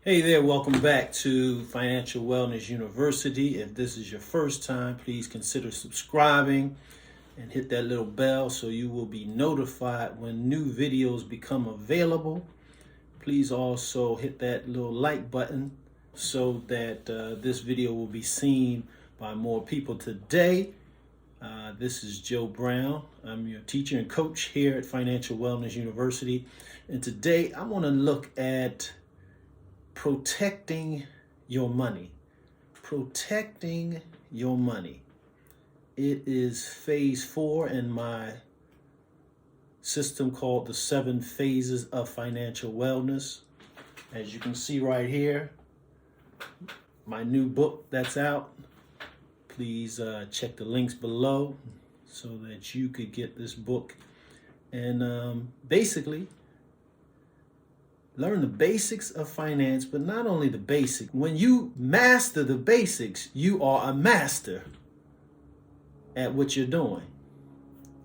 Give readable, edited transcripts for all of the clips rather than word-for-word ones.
Hey there, welcome back to Financial Wellness University. If this is your first time, please consider subscribing and hit that little bell so you will be notified when new videos become available. Please also hit that little like button so that this video will be seen by more people today. This is Joe Brown. I'm your teacher and coach here at Financial Wellness University. And today I want to look at protecting your money. Protecting your money. It is phase 4 in my system called the 7 phases of financial wellness. As you can see right here, my new book that's out. Please check the links below so that you could get this book and basically learn the basics of finance, but not only the basics. When you master the basics, you are a master at what you're doing.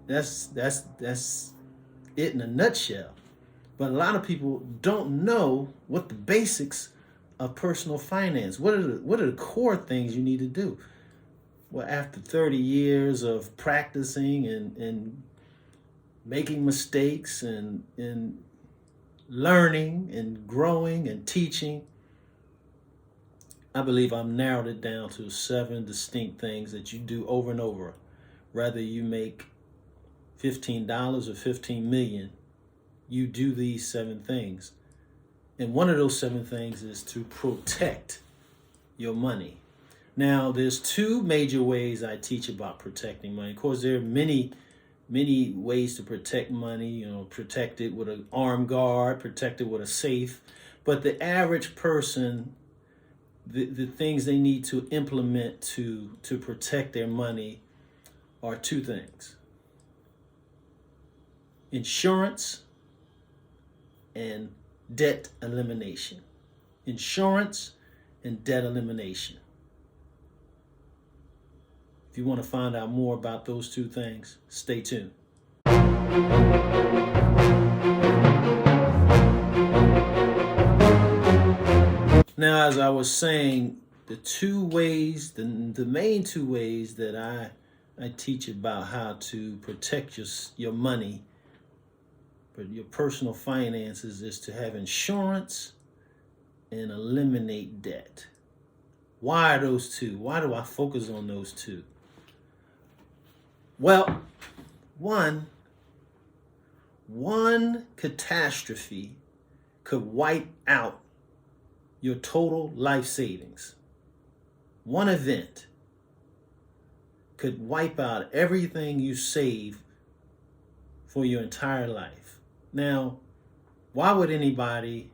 That's it in a nutshell. But a lot of people don't know what the basics of personal finance. What are the core things you need to do? Well, after 30 years of practicing and making mistakes and learning and growing and teaching, I believe I've narrowed it down to 7 distinct things that you do over and over. Whether you make $15 or 15 million, you do these 7 things. And one of those 7 things is to protect your money. Now, there's 2 major ways I teach about protecting money. Of course, there are many ways to protect money, protect it with an armed guard, protect it with a safe. But the average person, the things they need to implement to protect their money are 2 things: insurance and debt elimination. Insurance and debt elimination. If you want to find out more about those 2 things, stay tuned. Now, as I was saying, the 2 ways, the main 2 ways that I teach about how to protect your money, but your personal finances, is to have insurance and eliminate debt. Why are those 2? Why do I focus on those 2? Well, one catastrophe could wipe out your total life savings. One event could wipe out everything you save for your entire life. Now, why would anybody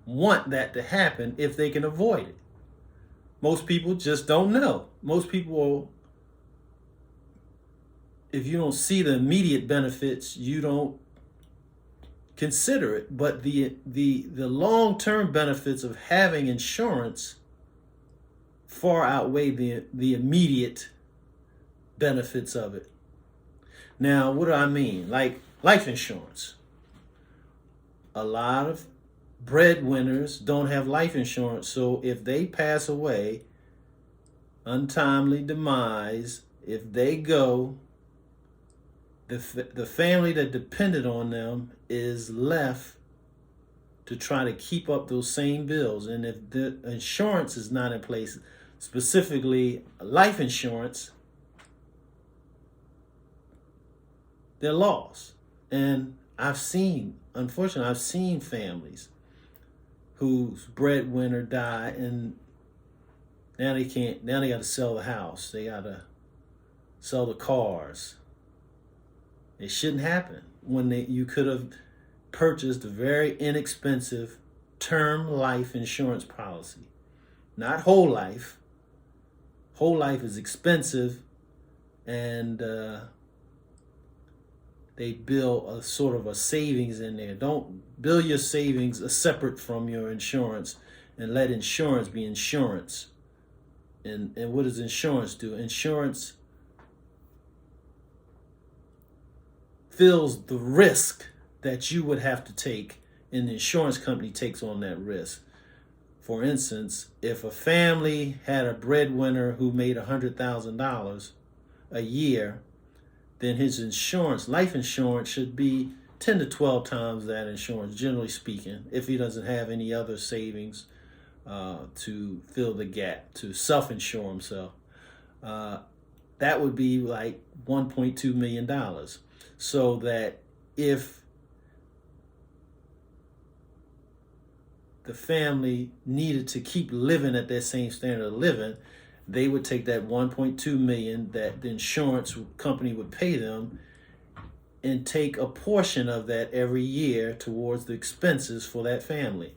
want that to happen if they can avoid it? Most people just don't know. Most people, if you don't see the immediate benefits, you don't consider it. But the long-term benefits of having insurance far outweigh the immediate benefits of it. Now, what do I mean? Like life insurance. A lot of breadwinners don't have life insurance, so if they pass away, untimely demise, if they go, the family that depended on them is left to try to keep up those same bills. And if the insurance is not in place, specifically life insurance, they're lost. And unfortunately, I've seen families whose breadwinner died, and now they got to sell the house. They got to sell the cars. It shouldn't happen when you could have purchased a very inexpensive term life insurance policy. Not whole life. Whole life is expensive, and they build a sort of a savings in there. Don't build your savings separate from your insurance, and let insurance be insurance. And what does insurance do? Insurance fills the risk that you would have to take and the insurance company takes on that risk. For instance, if a family had a breadwinner who made $100,000 a year, then his insurance, life insurance, should be 10 to 12 times that insurance, generally speaking, if he doesn't have any other savings to fill the gap, to self-insure himself. That would be like $1.2 million. So that if the family needed to keep living at that same standard of living, they would take that 1.2 million that the insurance company would pay them and take a portion of that every year towards the expenses for that family.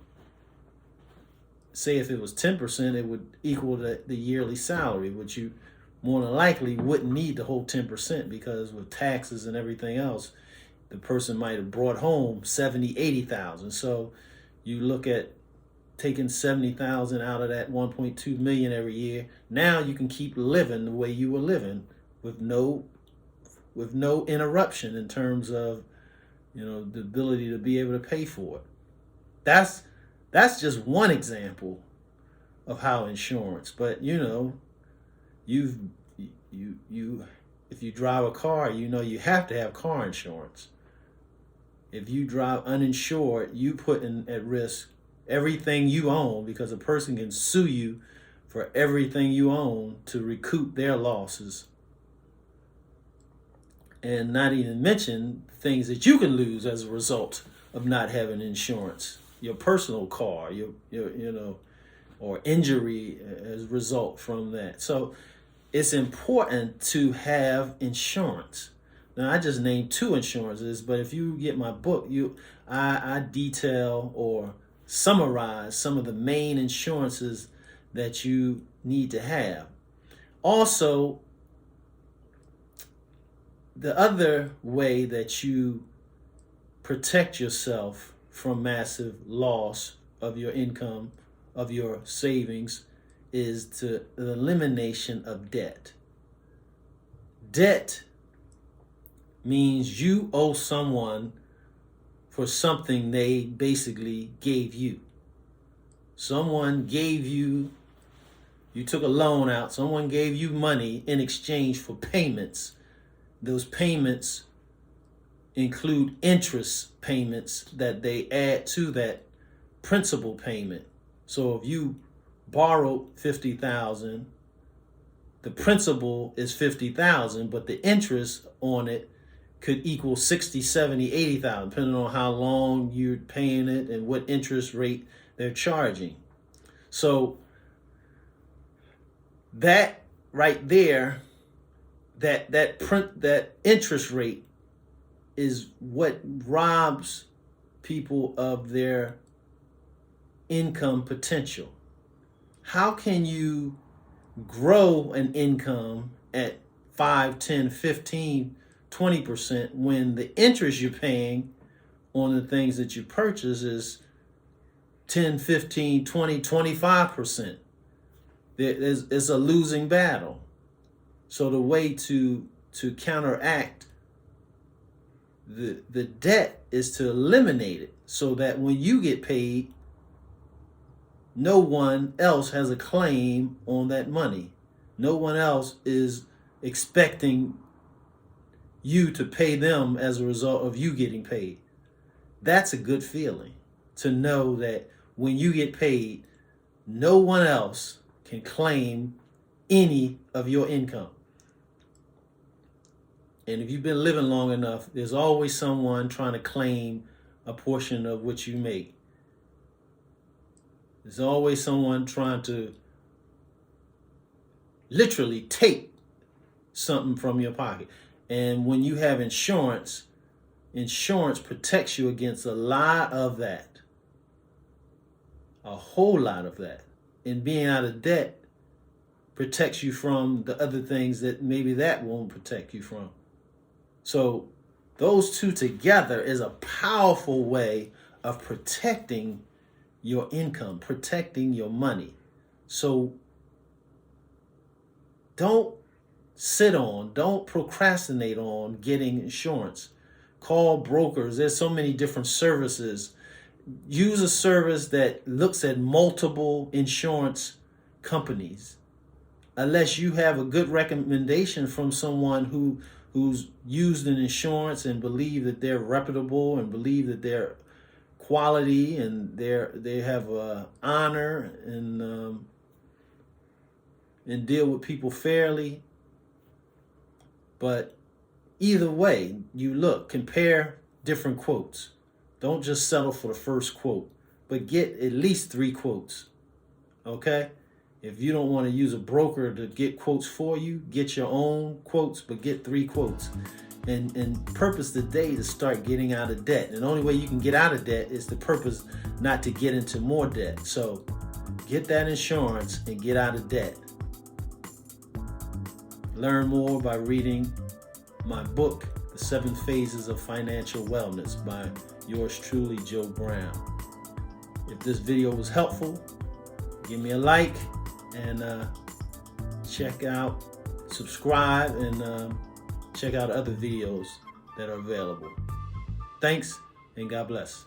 Say if it was 10%, it would equal the yearly salary, which you more than likely wouldn't need the whole 10%, because with taxes and everything else, the person might have brought home 70, 80,000. So you look at taking 70,000 out of that 1.2 million every year. Now you can keep living the way you were living with no interruption in terms of, the ability to be able to pay for it. That's just one example of how insurance. But if you drive a car, you have to have car insurance. If you drive uninsured, you put at risk everything you own, because a person can sue you for everything you own to recoup their losses. And not even mention things that you can lose as a result of not having insurance. Your personal car, or injury as a result from that. So it's important to have insurance. Now, I just named 2 insurances, but if you get my book, I detail or summarize some of the main insurances that you need to have. Also, the other way that you protect yourself from massive loss of your income, of your savings, is the elimination of debt. Debt means you owe someone for something they basically gave you. Someone gave you took a loan out, someone gave you money in exchange for payments. Those payments include interest payments that they add to that principal payment. So if you borrowed 50,000, the principal is 50,000, but the interest on it could equal 60, 70, 80,000, depending on how long you're paying it and what interest rate they're charging. So that right there, that interest rate is what robs people of their income potential. How can you grow an income at 5, 10, 15, 20% when the interest you're paying on the things that you purchase is 10, 15, 20, 25%? It's a losing battle. So the way to counteract the debt is to eliminate it, so that when you get paid, no one else has a claim on that money. No one else is expecting you to pay them as a result of you getting paid. That's a good feeling, to know that when you get paid, no one else can claim any of your income. And if you've been living long enough, there's always someone trying to claim a portion of what you make. There's always someone trying to literally take something from your pocket. And when you have insurance, insurance protects you against a lot of that. A whole lot of that. And being out of debt protects you from the other things that maybe that won't protect you from. So those two together is a powerful way of protecting your income, protecting your money. So don't don't procrastinate on getting insurance. Call brokers. There's so many different services. use a service that looks at multiple insurance companies. Unless you have a good recommendation from someone who's used an insurance and believe that they're reputable and believe that they're quality and they have honor and deal with people fairly. But either way, you look, compare different quotes. Don't just settle for the first quote, but get at least 3 quotes. Okay? If you don't want to use a broker to get quotes for you, get your own quotes, but get 3 quotes. And purpose the day to start getting out of debt. And the only way you can get out of debt is to purpose not to get into more debt. So get that insurance and get out of debt. Learn more by reading my book, The 7 Phases of Financial Wellness, by yours truly, Joe Brown. If this video was helpful, give me a like and subscribe and check out other videos that are available. Thanks and God bless.